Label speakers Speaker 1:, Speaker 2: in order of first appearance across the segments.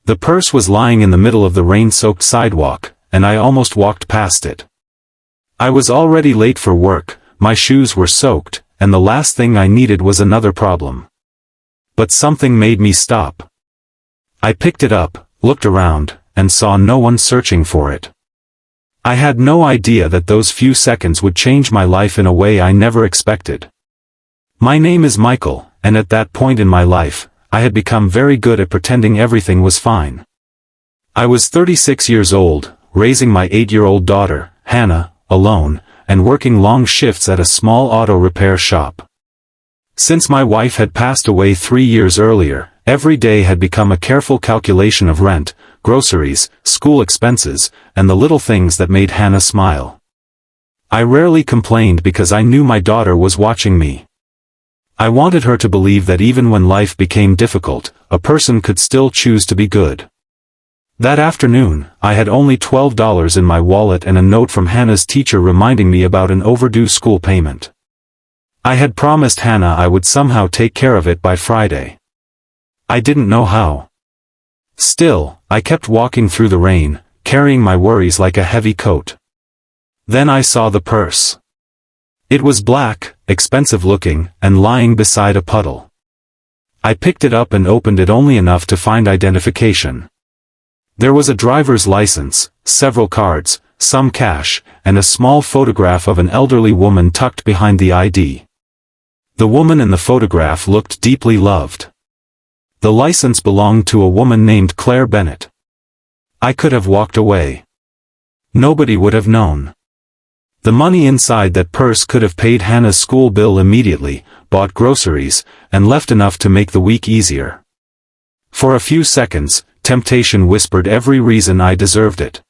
Speaker 1: The purse was lying in the middle of the rain-soaked sidewalk, and I almost walked past it. I was already late for work, my shoes were soaked, and the last thing I needed was another problem. But something made me stop. I picked it up, looked around, and saw no one searching for it. I had no idea that those few seconds would change my life in a way I never expected. My name is Michael, and at that point in my life, I had become very good at pretending everything was fine. I was 36 years old, raising my 8-year-old daughter, Hannah, alone, and working long shifts at a small auto repair shop. Since my wife had passed away 3 years earlier, every day had become a careful calculation of rent, groceries, school expenses, and the little things that made Hannah smile. I rarely complained because I knew my daughter was watching me. I wanted her to believe that even when life became difficult, a person could still choose to be good. That afternoon, I had only $12 in my wallet and a note from Hannah's teacher reminding me about an overdue school payment. I had promised Hannah I would somehow take care of it by Friday. I didn't know how. Still, I kept walking through the rain, carrying my worries like a heavy coat. Then I saw the purse. It was black, expensive looking, and lying beside a puddle. I picked it up and opened it only enough to find identification. There was a driver's license, several cards, some cash, and a small photograph of an elderly woman tucked behind the ID. The woman in the photograph looked deeply loved. The license belonged to a woman named Claire Bennett. I could have walked away. Nobody would have known. The money inside that purse could have paid Hannah's school bill immediately, bought groceries, and left enough to make the week easier. For a few seconds, temptation whispered every reason I deserved it.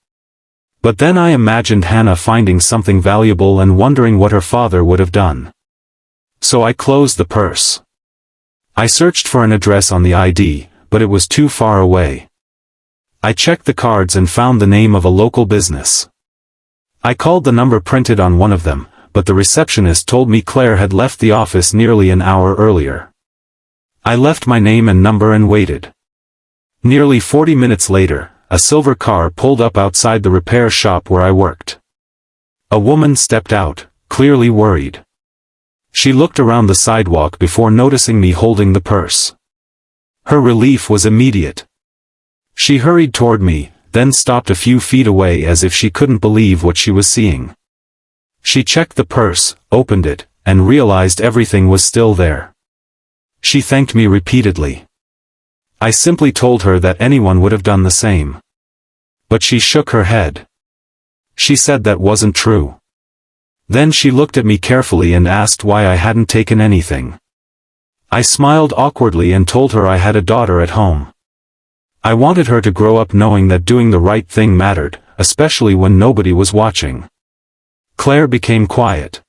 Speaker 1: But then I imagined Hannah finding something valuable and wondering what her father would have done. So I closed the purse. I searched for an address on the ID, but it was too far away. I checked the cards and found the name of a local business. I called the number printed on one of them, but the receptionist told me Claire had left the office nearly an hour earlier. I left my name and number and waited. Nearly 40 minutes later, a silver car pulled up outside the repair shop where I worked. A woman stepped out, clearly worried. She looked around the sidewalk before noticing me holding the purse. Her relief was immediate. She hurried toward me, then stopped a few feet away as if she couldn't believe what she was seeing. She checked the purse, opened it, and realized everything was still there. She thanked me repeatedly. I simply told her that anyone would have done the same. But she shook her head. She said that wasn't true. Then she looked at me carefully and asked why I hadn't taken anything. I smiled awkwardly and told her I had a daughter at home. I wanted her to grow up knowing that doing the right thing mattered, especially when nobody was watching. Claire became quiet.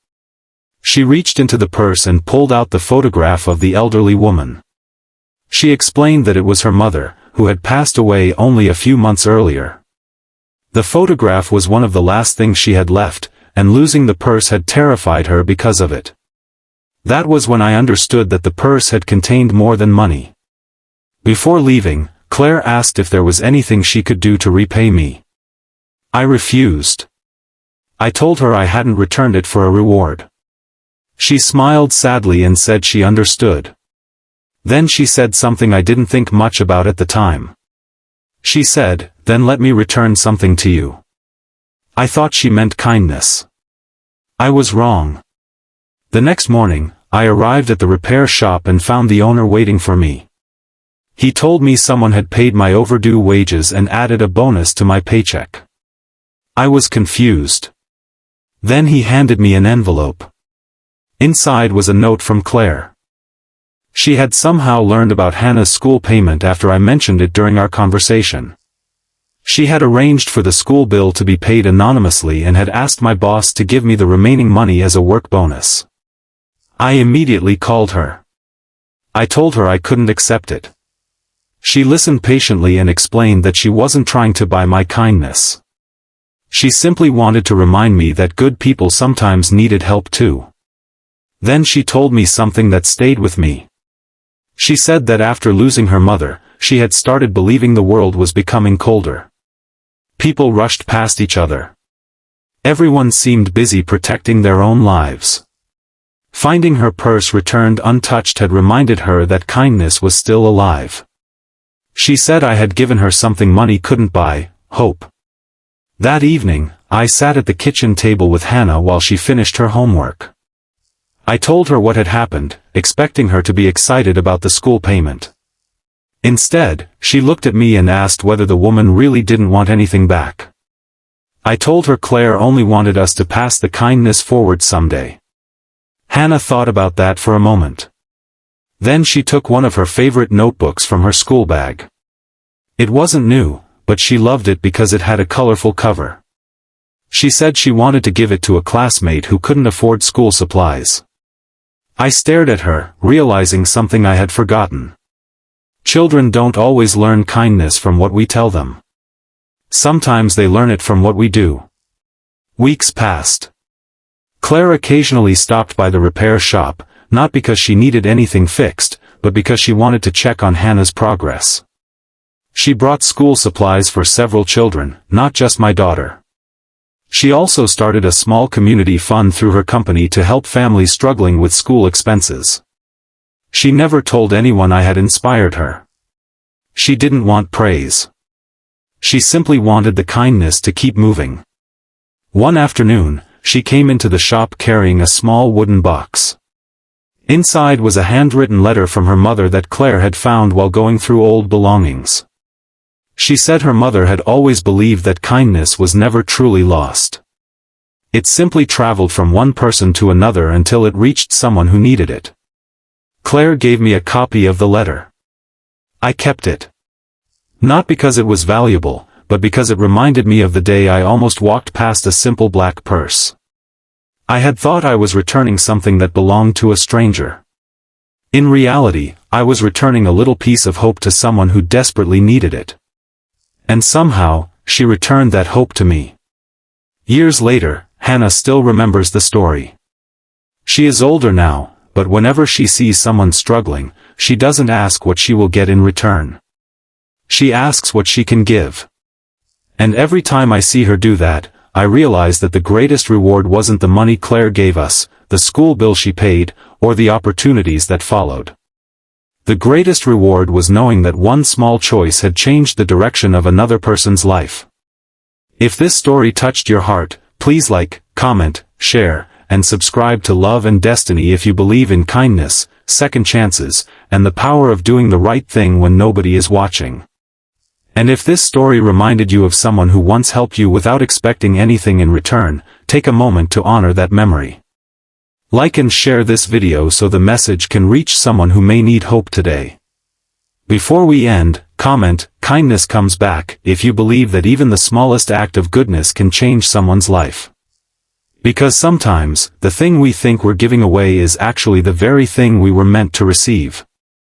Speaker 1: She reached into the purse and pulled out the photograph of the elderly woman. She explained that it was her mother, who had passed away only a few months earlier. The photograph was one of the last things she had left, and losing the purse had terrified her because of it. That was when I understood that the purse had contained more than money. Before leaving, Claire asked if there was anything she could do to repay me. I refused. I told her I hadn't returned it for a reward. She smiled sadly and said she understood. Then she said something I didn't think much about at the time. She said, "Then let me return something to you." I thought she meant kindness. I was wrong. The next morning, I arrived at the repair shop and found the owner waiting for me. He told me someone had paid my overdue wages and added a bonus to my paycheck. I was confused. Then he handed me an envelope. Inside was a note from Claire. She had somehow learned about Hannah's school payment after I mentioned it during our conversation. She had arranged for the school bill to be paid anonymously and had asked my boss to give me the remaining money as a work bonus. I immediately called her. I told her I couldn't accept it. She listened patiently and explained that she wasn't trying to buy my kindness. She simply wanted to remind me that good people sometimes needed help too. Then she told me something that stayed with me. She said that after losing her mother, she had started believing the world was becoming colder. People rushed past each other. Everyone seemed busy protecting their own lives. Finding her purse returned untouched had reminded her that kindness was still alive. She said I had given her something money couldn't buy, hope. That evening, I sat at the kitchen table with Hannah while she finished her homework. I told her what had happened, expecting her to be excited about the school payment. Instead, she looked at me and asked whether the woman really didn't want anything back. I told her Claire only wanted us to pass the kindness forward someday. Hannah thought about that for a moment. Then she took one of her favorite notebooks from her school bag. It wasn't new, but she loved it because it had a colorful cover. She said she wanted to give it to a classmate who couldn't afford school supplies. I stared at her, realizing something I had forgotten. Children don't always learn kindness from what we tell them. Sometimes they learn it from what we do. Weeks passed. Claire occasionally stopped by the repair shop, not because she needed anything fixed, but because she wanted to check on Hannah's progress. She brought school supplies for several children, not just my daughter. She also started a small community fund through her company to help families struggling with school expenses. She never told anyone I had inspired her. She didn't want praise. She simply wanted the kindness to keep moving. One afternoon, she came into the shop carrying a small wooden box. Inside was a handwritten letter from her mother that Claire had found while going through old belongings. She said her mother had always believed that kindness was never truly lost. It simply traveled from one person to another until it reached someone who needed it. Claire gave me a copy of the letter. I kept it. Not because it was valuable, but because it reminded me of the day I almost walked past a simple black purse. I had thought I was returning something that belonged to a stranger. In reality, I was returning a little piece of hope to someone who desperately needed it. And somehow, she returned that hope to me. Years later, Hannah still remembers the story. She is older now, but whenever she sees someone struggling, she doesn't ask what she will get in return. She asks what she can give. And every time I see her do that, I realize that the greatest reward wasn't the money Claire gave us, the school bill she paid, or the opportunities that followed. The greatest reward was knowing that one small choice had changed the direction of another person's life. If this story touched your heart, please like, comment, share, and subscribe to Love and Destiny if you believe in kindness, second chances, and the power of doing the right thing when nobody is watching. And if this story reminded you of someone who once helped you without expecting anything in return, take a moment to honor that memory. Like and share this video so the message can reach someone who may need hope today. Before we end, comment, kindness comes back, if you believe that even the smallest act of goodness can change someone's life. Because sometimes, the thing we think we're giving away is actually the very thing we were meant to receive.